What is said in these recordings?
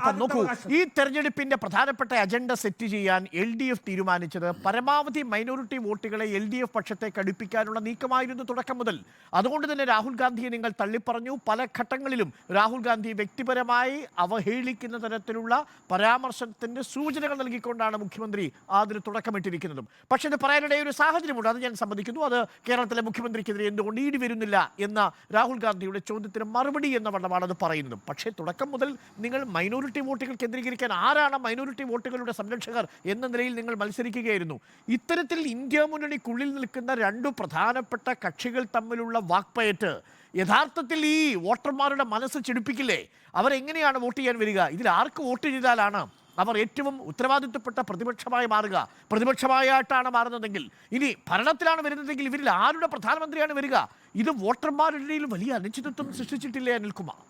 ഒപ്പം നോക്കൂ, ഈ തെരഞ്ഞെടുപ്പിന്റെ പ്രധാനപ്പെട്ട അജണ്ട സെറ്റ് ചെയ്യാൻ LDF തീരുമാനിച്ചത് പരമാവധി മൈനോറിറ്റി വോട്ടുകളെ LDF പക്ഷത്തേക്ക് അടുപ്പിക്കാനുള്ള നീക്കമായിരുന്നു തുടക്കം മുതൽ. അതുകൊണ്ട് തന്നെ രാഹുൽ ഗാന്ധിയെ നിങ്ങൾ തള്ളിപ്പറഞ്ഞു. പല ഘട്ടങ്ങളിലും രാഹുൽ ഗാന്ധി വ്യക്തിപരമായി അവഹേളിക്കുന്ന തരത്തിലുള്ള പരാമർശത്തിന്റെ സൂചനകൾ നൽകിക്കൊണ്ടാണ് മുഖ്യമന്ത്രി അതിന് തുടക്കമിട്ടിരിക്കുന്നതും. പക്ഷേ ഇത് പറയാനിടയ ഒരു സാഹചര്യമുണ്ട്, അത് ഞാൻ സമ്മതിക്കുന്നു. അത് കേരളത്തിലെ മുഖ്യമന്ത്രിക്കെതിരെ എന്തുകൊണ്ട് ഈട് വരുന്നില്ല എന്ന രാഹുൽ ഗാന്ധിയുടെ ചോദ്യത്തിന് മറുപടി എന്ന വണ്ണമാണ് അത് പറയുന്നത്. പക്ഷേ തുടക്കം മുതൽ നിങ്ങൾ മൈനോറിറ്റി വോട്ടുകൾ കേന്ദ്രീകരിക്കാൻ, ആരാണ് മൈനോറിറ്റി വോട്ടുകളുടെ സംരക്ഷകർ എന്ന നിലയിൽ നിങ്ങൾ മത്സരിക്കുകയായിരുന്നു. ഇത്തരത്തിൽ ഇന്ത്യ മുന്നണിക്കുള്ളിൽ നിൽക്കുന്ന രണ്ടു പ്രധാനപ്പെട്ട കക്ഷികൾ തമ്മിലുള്ള വാക്പയറ്റ് യഥാർത്ഥത്തിൽ ഈ വോട്ടർമാരുടെ മനസ്സ് ചെടിപ്പിക്കില്ലേ? അവരെങ്ങനെയാണ് വോട്ട് ചെയ്യാൻ വരിക? ഇതിൽ ആർക്ക് വോട്ട് ചെയ്താലാണ് അവർ ഏറ്റവും ഉത്തരവാദിത്വപ്പെട്ട പ്രതിപക്ഷമായി മാറുക? പ്രതിപക്ഷമായിട്ടാണ് മാറുന്നതെങ്കിൽ, ഇനി ഭരണത്തിലാണ് വരുന്നതെങ്കിൽ ഇവരിൽ ആരുടെ പ്രധാനമന്ത്രിയാണ് വരിക? ഇത് വോട്ടർമാരുടെ ഇടയിൽ വലിയ അനിശ്ചിതത്വം സൃഷ്ടിച്ചിട്ടില്ലേ അനിൽകുമാർ?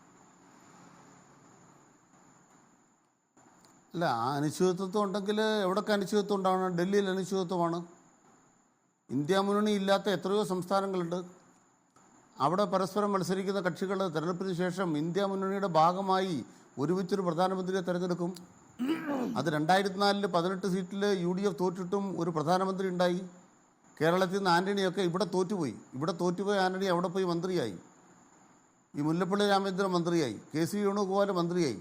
അല്ല, അനിശ്ചിതത്വം ഉണ്ടെങ്കിൽ എവിടൊക്കെ അനിശ്ചിതത്വം ഉണ്ടാവണം? ഡൽഹിയിൽ അനിശ്ചിതത്വമാണ്. ഇന്ത്യ മുന്നണി ഇല്ലാത്ത എത്രയോ സംസ്ഥാനങ്ങളുണ്ട്. അവിടെ പരസ്പരം മത്സരിക്കുന്ന കക്ഷികൾ തെരഞ്ഞെടുപ്പിന് ശേഷം ഇന്ത്യ മുന്നണിയുടെ ഭാഗമായി ഒരുമിച്ചൊരു പ്രധാനമന്ത്രിയെ തിരഞ്ഞെടുക്കും. അത് 2004 18 സീറ്റിൽ UDF തോറ്റിട്ടും ഒരു പ്രധാനമന്ത്രി ഉണ്ടായി. കേരളത്തിൽ നിന്ന് ആൻ്റണിയൊക്കെ ഇവിടെ തോറ്റുപോയി ആൻ്റണി അവിടെ പോയി മന്ത്രിയായി. ഈ മുല്ലപ്പള്ളി രാമചന്ദ്രൻ മന്ത്രിയായി, KC വേണുഗോപാൽ മന്ത്രിയായി,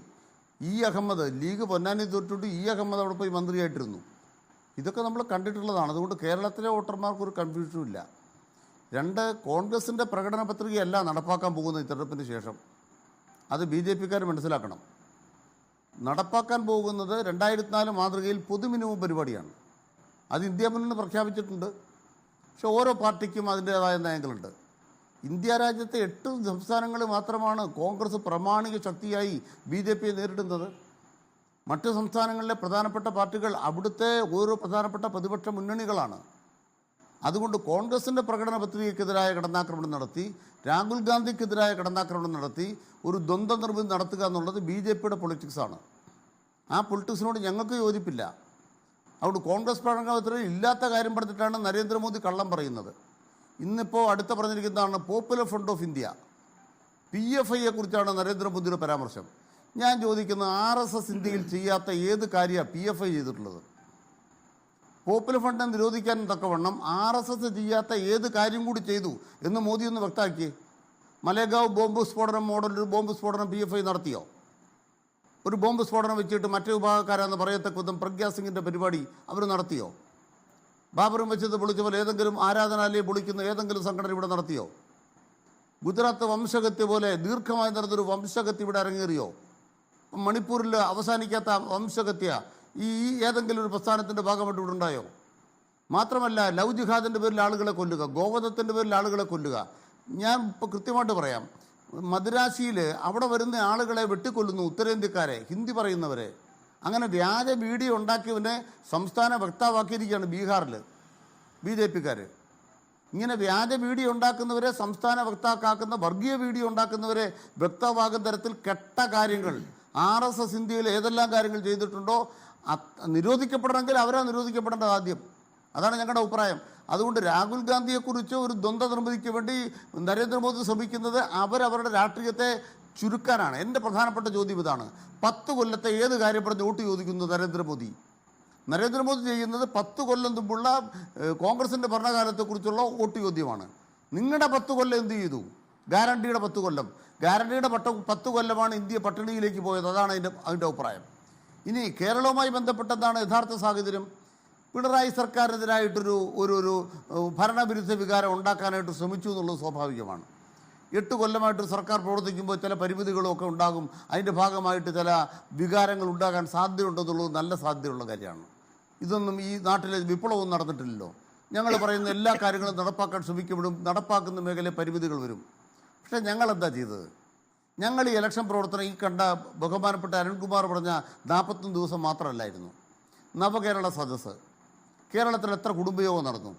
അഹമ്മദ് ലീഗ് പൊന്നാനി തോറ്റിട്ട് അഹമ്മദ് അവിടെ പോയി മന്ത്രിയായിട്ടിരുന്നു. ഇതൊക്കെ നമ്മൾ കണ്ടിട്ടുള്ളതാണ്. അതുകൊണ്ട് കേരളത്തിലെ വോട്ടർമാർക്കൊരു കൺഫ്യൂഷനും ഇല്ല. കോൺഗ്രസിൻ്റെ പ്രകടന പത്രികയല്ല നടപ്പാക്കാൻ പോകുന്നത് ഈ തെരഞ്ഞെടുപ്പിന് ശേഷം. അത് BJPക്കാർ മനസ്സിലാക്കണം. നടപ്പാക്കാൻ പോകുന്നത് 2004 മാതൃകയിൽ പൊതു മിനിമം പരിപാടിയാണ്. അത് ഇന്ത്യ മുന്നണി പ്രഖ്യാപിച്ചിട്ടുണ്ട്. പക്ഷെ ഓരോ പാർട്ടിക്കും അതിൻ്റേതായ നയങ്ങളുണ്ട്. ഇന്ത്യ രാജ്യത്തെ 8 സംസ്ഥാനങ്ങളിൽ മാത്രമാണ് കോൺഗ്രസ് പ്രാമാണിക ശക്തിയായി BJPയെ നേരിടുന്നത്. മറ്റ് സംസ്ഥാനങ്ങളിലെ പ്രധാനപ്പെട്ട പാർട്ടികൾ അവിടുത്തെ ഓരോ പ്രധാനപ്പെട്ട പ്രതിപക്ഷ മുന്നണികളാണ്. അതുകൊണ്ട് കോൺഗ്രസിൻ്റെ പ്രകടന പത്രികയ്ക്കെതിരായ കടന്നാക്രമണം നടത്തി, രാഹുൽ ഗാന്ധിക്കെതിരായ കടന്നാക്രമണം നടത്തി ഒരു ദ്വന്ദ്വ നിർമ്മിതി നടത്തുക എന്നുള്ളത് BJPയുടെ പൊളിറ്റിക്സാണ്. ആ പൊളിറ്റിക്സിനോട് ഞങ്ങൾക്ക് യോജിപ്പില്ല. അതുകൊണ്ട് കോൺഗ്രസ് പ്രകടന പത്രികയിൽ ഇല്ലാത്ത കാര്യം പറഞ്ഞിട്ടാണ് നരേന്ദ്രമോദി കള്ളം പറയുന്നത്. ഇന്നിപ്പോൾ അടുത്ത പറഞ്ഞിരിക്കുന്നതാണ് പോപ്പുലർ ഫ്രണ്ട് ഓഫ് ഇന്ത്യ, PFIയെ കുറിച്ചാണ് നരേന്ദ്രമോദിയുടെ പരാമർശം. ഞാൻ ചോദിക്കുന്നത്, RSS ഇന്ത്യയിൽ ചെയ്യാത്ത ഏത് കാര്യമാണ് PFI ചെയ്തിട്ടുള്ളത്? പോപ്പുലർ ഫ്രണ്ടിനെ നിരോധിക്കാൻ തക്കവണ്ണം RSS ചെയ്യാത്ത ഏത് കാര്യം കൂടി ചെയ്തു എന്ന് മോദി ഒന്ന് വ്യക്തമാക്കിയേ. മലേഗാവ് ബോംബ് സ്ഫോടനം മോഡലൊരു ബോംബ് സ്ഫോടനം PFI നടത്തിയോ? ഒരു ബോംബ് സ്ഫോടനം വെച്ചിട്ട് മറ്റേ വിഭാഗക്കാരെന്ന് പറയത്തക്ക വിധം പ്രഗ്യാ സിംഗിൻ്റെ പരിപാടി അവർ നടത്തിയോ? ബാബറും വെച്ചത് പൊളിച്ച പോലെ ഏതെങ്കിലും ആരാധനാലയം പൊളിക്കുന്ന ഏതെങ്കിലും സംഘടന ഇവിടെ നടത്തിയോ? ഗുജറാത്ത് വംശഹത്യ പോലെ ദീർഘമായി നടന്നൊരു വംശഹത്യ ഇവിടെ അരങ്ങേറിയോ? മണിപ്പൂരിൽ അവസാനിക്കാത്ത വംശഹത്യ ഈ ഏതെങ്കിലും ഒരു പ്രസ്ഥാനത്തിൻ്റെ ഭാഗമായിട്ട് ഇവിടെ ഉണ്ടായോ? മാത്രമല്ല, ലവ് ജിഹാദിൻ്റെ പേരിൽ ആളുകളെ കൊല്ലുക, ഗോവധത്തിൻ്റെ പേരിൽ ആളുകളെ കൊല്ലുക. ഞാൻ ഇപ്പോൾ കൃത്യമായിട്ട് പറയാം, മദ്രാശിയിൽ അവിടെ വരുന്ന ആളുകളെ വെട്ടിക്കൊല്ലുന്നു, ഉത്തരേന്ത്യക്കാരെ, ഹിന്ദി പറയുന്നവരെ. അങ്ങനെ വ്യാജ വീഡിയോ ഉണ്ടാക്കിയവനെ സംസ്ഥാന വക്താവാക്കിയിരിക്കുകയാണ് ബീഹാറിൽ BJPക്കാർ. ഇങ്ങനെ വ്യാജ വീഡിയോ ഉണ്ടാക്കുന്നവരെ സംസ്ഥാന വക്താക്കാക്കുന്ന, വർഗീയ വീഡിയോ ഉണ്ടാക്കുന്നവരെ വ്യക്തമാകുന്ന തരത്തിൽ കെട്ട കാര്യങ്ങൾ RSS ഇന്ത്യയിൽ ഏതെല്ലാം കാര്യങ്ങൾ ചെയ്തിട്ടുണ്ടോ നിരോധിക്കപ്പെടണമെങ്കിൽ അവരാ നിരോധിക്കപ്പെടേണ്ടത് ആദ്യം. അതാണ് ഞങ്ങളുടെ അഭിപ്രായം. അതുകൊണ്ട് രാഹുൽ ഗാന്ധിയെക്കുറിച്ച് ഒരു ദ്വന്ദ്വ നിർമ്മിതിക്ക് വേണ്ടി നരേന്ദ്രമോദി ശ്രമിക്കുന്നത് അവരവരുടെ രാഷ്ട്രീയത്തെ ചുരുക്കാനാണ്. എൻ്റെ പ്രധാനപ്പെട്ട ചോദ്യം ഇതാണ്: 10 കൊല്ലത്തെ ഏത് കാര്യം പറഞ്ഞ് വോട്ട് ചോദിക്കുന്നു നരേന്ദ്രമോദി ചെയ്യുന്നത് 10 കൊല്ലം മുമ്പുള്ള കോൺഗ്രസിൻ്റെ ഭരണകാലത്തെക്കുറിച്ചുള്ള വോട്ട് ചോദ്യമാണ്. നിങ്ങളുടെ 10 കൊല്ലം എന്ത് ചെയ്തു? ഗ്യാരണ്ടിയുടെ 10 കൊല്ലം. ഗ്യാരണ്ടിയുടെ 10 കൊല്ലമാണ് ഇന്ത്യ പട്ടിണിയിലേക്ക് പോയത്. അതാണ് അതിൻ്റെ അഭിപ്രായം. ഇനി കേരളവുമായി ബന്ധപ്പെട്ടതാണ് യഥാർത്ഥ സാഹചര്യം. പിണറായി സർക്കാരിനെതിരായിട്ടൊരു ഒരു ഭരണവിരുദ്ധ വികാരം ഉണ്ടാക്കാനായിട്ട് ശ്രമിച്ചു എന്നുള്ളത് സ്വാഭാവികമാണ്. 8 കൊല്ലമായിട്ട് സർക്കാർ പ്രവർത്തിക്കുമ്പോൾ ചില പരിമിതികളൊക്കെ ഉണ്ടാകും. അതിൻ്റെ ഭാഗമായിട്ട് ചില വികാരങ്ങൾ ഉണ്ടാകാൻ സാധ്യതയുണ്ടെന്നുള്ളത് നല്ല സാധ്യതയുള്ള കാര്യമാണ്. ഇതൊന്നും ഈ നാട്ടിലെ വിപ്ലവം നടന്നിട്ടില്ലല്ലോ. ഞങ്ങൾ പറയുന്ന എല്ലാ കാര്യങ്ങളും നടപ്പാക്കാൻ ശ്രമിക്കപ്പെടും. നടപ്പാക്കുന്ന മേഖലയിൽ പരിമിതികൾ വരും. പക്ഷേ ഞങ്ങളെന്താ ചെയ്തത്? ഞങ്ങൾ ഈ ഇലക്ഷൻ പ്രവർത്തനം ഈ കണ്ട ബഹുമാനപ്പെട്ട അരുൺകുമാർ പറഞ്ഞ 41 ദിവസം മാത്രമല്ലായിരുന്നു. നവകേരള സദസ്സ് കേരളത്തിൽ എത്ര കുടുംബയോഗം നടന്നു?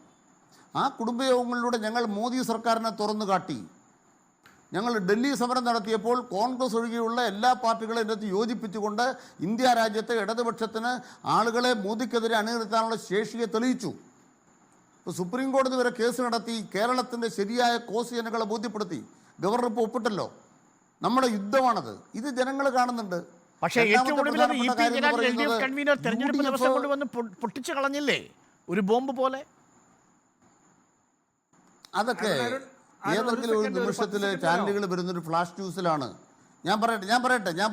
ആ കുടുംബയോഗങ്ങളിലൂടെ ഞങ്ങൾ മോദി സർക്കാരിനെ തുറന്നു കാട്ടി. ഞങ്ങൾ ഡൽഹി സമരം നടത്തിയപ്പോൾ കോൺഗ്രസ് ഒഴികെയുള്ള എല്ലാ പാർട്ടികളെയും ഇതിനകത്ത് യോജിപ്പിച്ചുകൊണ്ട് ഇന്ത്യ രാജ്യത്തെ ഇടതുപക്ഷത്തിന് ആളുകളെ മോദിക്കെതിരെ അണിനിരത്താനുള്ള ശേഷിയെ തെളിയിച്ചു. ഇപ്പോൾ സുപ്രീം കോടതി വരെ കേസ് നടത്തി കേരളത്തിൻ്റെ ശരിയായ കോസ് ജനങ്ങളെ ബോധ്യപ്പെടുത്തി. ഗവർണർ ഇപ്പോൾ ഒപ്പിട്ടല്ലോ. നമ്മുടെ യുദ്ധമാണത്. ഇത് ജനങ്ങൾ കാണുന്നുണ്ട്. പക്ഷേ ഏറ്റവും ഒടുവിൽ അത് E P Jayarajan LDF convener തെരഞ്ഞെടുപ്പ് ദിവസം കൊണ്ടുവന്ന് പൊട്ടിച്ചു കളഞ്ഞില്ലേ ഒരു ബോംബ് പോലെ? അതൊക്കെ ഏതെങ്കിലും ഒരു നിമിഷത്തിൽ ചാനലുകൾ വരുന്നൊരു ഫ്ലാഷ് ന്യൂസിലാണ്. ഞാൻ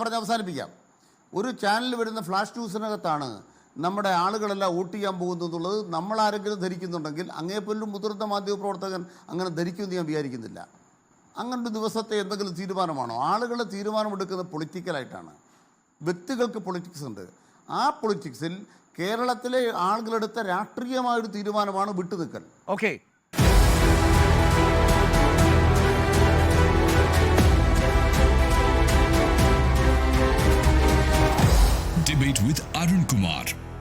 പറഞ്ഞ് അവസാനിപ്പിക്കാം. ഒരു ചാനൽ വരുന്ന ഫ്ലാഷ് ന്യൂസിനകത്താണ് നമ്മുടെ ആളുകളെല്ലാം വോട്ട് ചെയ്യാൻ പോകുന്നു എന്നുള്ളത് നമ്മൾ ആരെങ്കിലും ധരിക്കുന്നുണ്ടെങ്കിൽ അങ്ങേപ്പോലും മുതിർന്ന മാധ്യമപ്രവർത്തകൻ അങ്ങനെ ധരിക്കുമെന്ന് ഞാൻ വിചാരിക്കുന്നില്ല. അങ്ങനൊരു ദിവസത്തെ എന്തെങ്കിലും തീരുമാനമാണോ? ആളുകൾ തീരുമാനമെടുക്കുന്നത് പൊളിറ്റിക്കലായിട്ടാണ്. വ്യക്തികൾക്ക് പൊളിറ്റിക്സ് ഉണ്ട്. ആ പൊളിറ്റിക്സിൽ കേരളത്തിലെ ആളുകളെടുത്ത രാഷ്ട്രീയമായൊരു തീരുമാനമാണ് വിട്ടുനിൽക്കൽ. Okay. Debate with Arun Kumar.